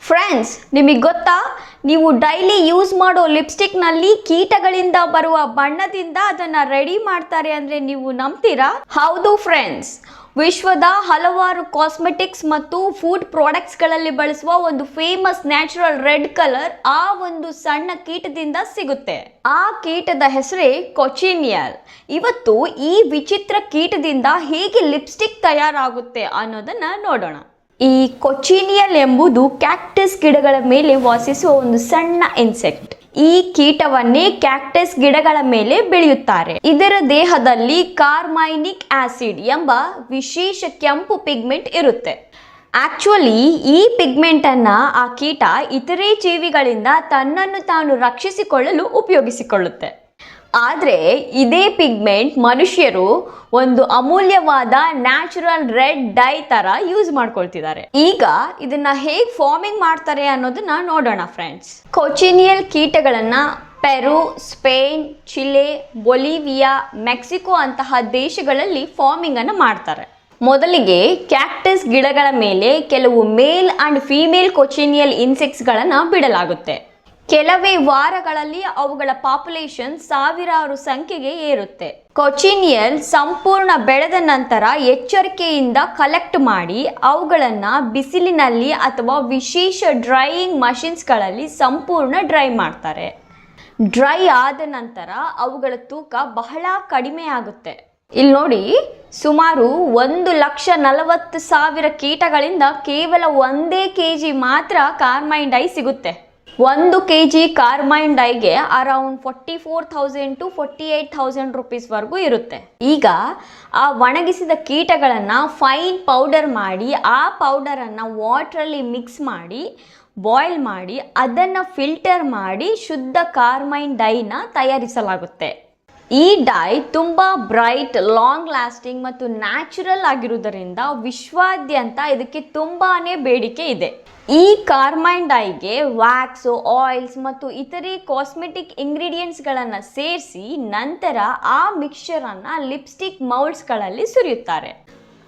Friends, ನಿಮಗೆ ಗೊತ್ತಾ, ನೀವು ಡೈಲಿ ಯೂಸ್ ಮಾಡೋ ಲಿಪ್ಸ್ಟಿಕ್ನಲ್ಲಿ ಕೀಟಗಳಿಂದ ಬರುವ ಬಣ್ಣದಿಂದ ಅದನ್ನು ರೆಡಿ ಮಾಡ್ತಾರೆ ಅಂದರೆ ನೀವು ನಂಬ್ತೀರಾ? ಹೌದು ಫ್ರೆಂಡ್ಸ್, ವಿಶ್ವದ ಹಲವಾರು ಕಾಸ್ಮೆಟಿಕ್ಸ್ ಮತ್ತು ಫುಡ್ ಪ್ರಾಡಕ್ಟ್ಸ್ಗಳಲ್ಲಿ ಬಳಸುವ ಒಂದು ಫೇಮಸ್ ನ್ಯಾಚುರಲ್ ರೆಡ್ ಕಲರ್ ಆ ಒಂದು ಸಣ್ಣ ಕೀಟದಿಂದ ಸಿಗುತ್ತೆ. ಆ ಕೀಟದ ಹೆಸರೇ ಕೊಚಿನಿಯಲ್. ಇವತ್ತು ಈ ವಿಚಿತ್ರ ಕೀಟದಿಂದ ಹೇಗೆ ಲಿಪ್ಸ್ಟಿಕ್ ತಯಾರಾಗುತ್ತೆ ಅನ್ನೋದನ್ನ ನೋಡೋಣ. ಈ ಕೊಚಿನಿಯಲ್ ಎಂಬುದು ಕ್ಯಾಕ್ಟಸ್ ಗಿಡಗಳ ಮೇಲೆ ವಾಸಿಸುವ ಒಂದು ಸಣ್ಣ ಇನ್ಸೆಕ್ಟ್. ಈ ಕೀಟವನ್ನೇ ಕ್ಯಾಕ್ಟಸ್ ಗಿಡಗಳ ಮೇಲೆ ಬೆಳೆಯುತ್ತಾರೆ. ಇದರ ದೇಹದಲ್ಲಿ ಕಾರ್ಮೈನಿಕ್ ಆಸಿಡ್ ಎಂಬ ವಿಶೇಷ ಕೆಂಪು ಪಿಗ್ಮೆಂಟ್ ಇರುತ್ತೆ. ಆಕ್ಚುಲಿ ಈ ಪಿಗ್ಮೆಂಟ್ ಅನ್ನ ಆ ಕೀಟ ಇತರೆ ಜೀವಿಗಳಿಂದ ತನ್ನನ್ನು ತಾನು ರಕ್ಷಿಸಿಕೊಳ್ಳಲು ಉಪಯೋಗಿಸಿಕೊಳ್ಳುತ್ತೆ. ಆದರೆ ಇದೇ ಪಿಗ್ಮೆಂಟ್ ಮನುಷ್ಯರು ಒಂದು ಅಮೂಲ್ಯವಾದ ನ್ಯಾಚುರಲ್ ರೆಡ್ ಡೈ ತರ ಯೂಸ್ ಮಾಡ್ಕೊಳ್ತಿದ್ದಾರೆ. ಈಗ ಇದನ್ನ ಹೇಗೆ ಫಾರ್ಮಿಂಗ್ ಮಾಡ್ತಾರೆ ಅನ್ನೋದನ್ನ ನೋಡೋಣ ಫ್ರೆಂಡ್ಸ್. ಕೊಚಿನಿಯಲ್ ಕೀಟಗಳನ್ನ ಪೆರು, ಸ್ಪೇನ್, ಚಿಲೆ, ಬೊಲಿವಿಯಾ, ಮೆಕ್ಸಿಕೋ ಅಂತಹ ದೇಶಗಳಲ್ಲಿ ಫಾರ್ಮಿಂಗ್ ಅನ್ನು ಮಾಡ್ತಾರೆ. ಮೊದಲಿಗೆ ಕ್ಯಾಕ್ಟಸ್ ಗಿಡಗಳ ಮೇಲೆ ಕೆಲವು ಮೇಲ್ ಅಂಡ್ ಫೀಮೇಲ್ ಕೊಚಿನಿಯಲ್ ಇನ್ಸೆಕ್ಟ್ಸ್ಗಳನ್ನು ಬಿಡಲಾಗುತ್ತೆ. ಕೆಲವೇ ವಾರಗಳಲ್ಲಿ ಅವುಗಳ ಪಾಪ್ಯುಲೇಷನ್ ಸಾವಿರಾರು ಸಂಖ್ಯೆಗೆ ಏರುತ್ತೆ. ಕೊಚಿನಿಯಲ್ ಸಂಪೂರ್ಣ ಬೆಳೆದ ನಂತರ ಎಚ್ಚರಿಕೆಯಿಂದ ಕಲೆಕ್ಟ್ ಮಾಡಿ ಅವುಗಳನ್ನು ಬಿಸಿಲಿನಲ್ಲಿ ಅಥವಾ ವಿಶೇಷ ಡ್ರೈಯಿಂಗ್ ಮಷಿನ್ಸ್ಗಳಲ್ಲಿ ಸಂಪೂರ್ಣ ಡ್ರೈ ಮಾಡ್ತಾರೆ. ಡ್ರೈ ಆದ ನಂತರ ಅವುಗಳ ತೂಕ ಬಹಳ ಕಡಿಮೆ ಆಗುತ್ತೆ. ಇಲ್ಲಿ ನೋಡಿ, ಸುಮಾರು 1,40,000 ಕೀಟಗಳಿಂದ ಕೇವಲ 1 kg ಮಾತ್ರ ಕಾರ್ಮೈನ್ ಡೈ ಸಿಗುತ್ತೆ. 1 kg ಕಾರ್ಮೈನ್ ಡೈಗೆ ಅರೌಂಡ್ 44,000 to 48,000 ರುಪೀಸ್ವರೆಗೂ ಇರುತ್ತೆ. ಈಗ ಆ ಒಣಗಿಸಿದ ಕೀಟಗಳನ್ನು ಫೈನ್ ಪೌಡರ್ ಮಾಡಿ ಆ ಪೌಡರನ್ನು ವಾಟ್ರಲ್ಲಿ ಮಿಕ್ಸ್ ಮಾಡಿ ಬಾಯ್ಲ್ ಮಾಡಿ ಅದನ್ನು ಫಿಲ್ಟರ್ ಮಾಡಿ ಶುದ್ಧ ಕಾರ್ಮೈನ್ ಡೈನ ತಯಾರಿಸಲಾಗುತ್ತೆ. ಈ ಡೈ ತುಂಬ ಬ್ರೈಟ್, ಲಾಂಗ್ ಲಾಸ್ಟಿಂಗ್ ಮತ್ತು ನ್ಯಾಚುರಲ್ ಆಗಿರುವುದರಿಂದ ವಿಶ್ವಾದ್ಯಂತ ಇದಕ್ಕೆ ತುಂಬಾನೇ ಬೇಡಿಕೆ ಇದೆ. ಈ ಕಾರ್ಮೈನ್ ಡೈಗೆ ವ್ಯಾಕ್ಸ್, ಆಯಿಲ್ಸ್ ಮತ್ತು ಇತರೆ ಕಾಸ್ಮೆಟಿಕ್ ಇಂಗ್ರೀಡಿಯೆಂಟ್ಸ್ಗಳನ್ನು ಸೇರಿಸಿ ನಂತರ ಆ ಮಿಕ್ಸ್ಚರನ್ನು ಲಿಪ್ಸ್ಟಿಕ್ ಮೌಲ್ಡ್ಸ್ಗಳಲ್ಲಿ ಸುರಿಯುತ್ತಾರೆ.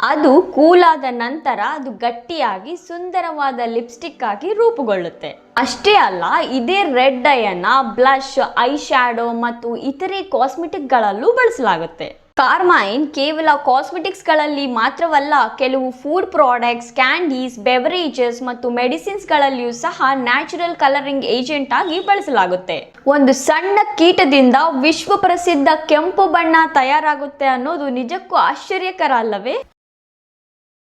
ಅದು ಕೂಲಾದ ನಂತರ ಅದು ಗಟ್ಟಿಯಾಗಿ ಸುಂದರವಾದ ಲಿಪ್ಸ್ಟಿಕ್ ಆಗಿ ರೂಪುಗೊಳ್ಳುತ್ತೆ. ಅಷ್ಟೇ ಅಲ್ಲ, ಇದೇ ರೆಡ್ ಡೈಯನ್ನು ಬ್ಲಷ್, ಐ ಶ್ಯಾಡೋ ಮತ್ತು ಇತರೆ ಕಾಸ್ಮೆಟಿಕ್ಗಳಲ್ಲೂ ಬಳಸಲಾಗುತ್ತೆ. ಕಾರ್ಮೈನ್ ಕೇವಲ ಕಾಸ್ಮೆಟಿಕ್ಸ್ಗಳಲ್ಲಿ ಮಾತ್ರವಲ್ಲ, ಕೆಲವು ಫುಡ್ ಪ್ರಾಡಕ್ಟ್ಸ್, ಕ್ಯಾಂಡೀಸ್, ಬೆವರೇಜಸ್ ಮತ್ತು ಮೆಡಿಸಿನ್ಸ್ಗಳಲ್ಲಿಯೂ ಸಹ ನ್ಯಾಚುರಲ್ ಕಲರಿಂಗ್ ಏಜೆಂಟ್ ಆಗಿ ಬಳಸಲಾಗುತ್ತೆ. ಒಂದು ಸಣ್ಣ ಕೀಟದಿಂದ ವಿಶ್ವ ಪ್ರಸಿದ್ಧ ಕೆಂಪು ಬಣ್ಣ ತಯಾರಾಗುತ್ತೆ ಅನ್ನೋದು ನಿಜಕ್ಕೂ ಆಶ್ಚರ್ಯಕರ ಅಲ್ಲವೇ?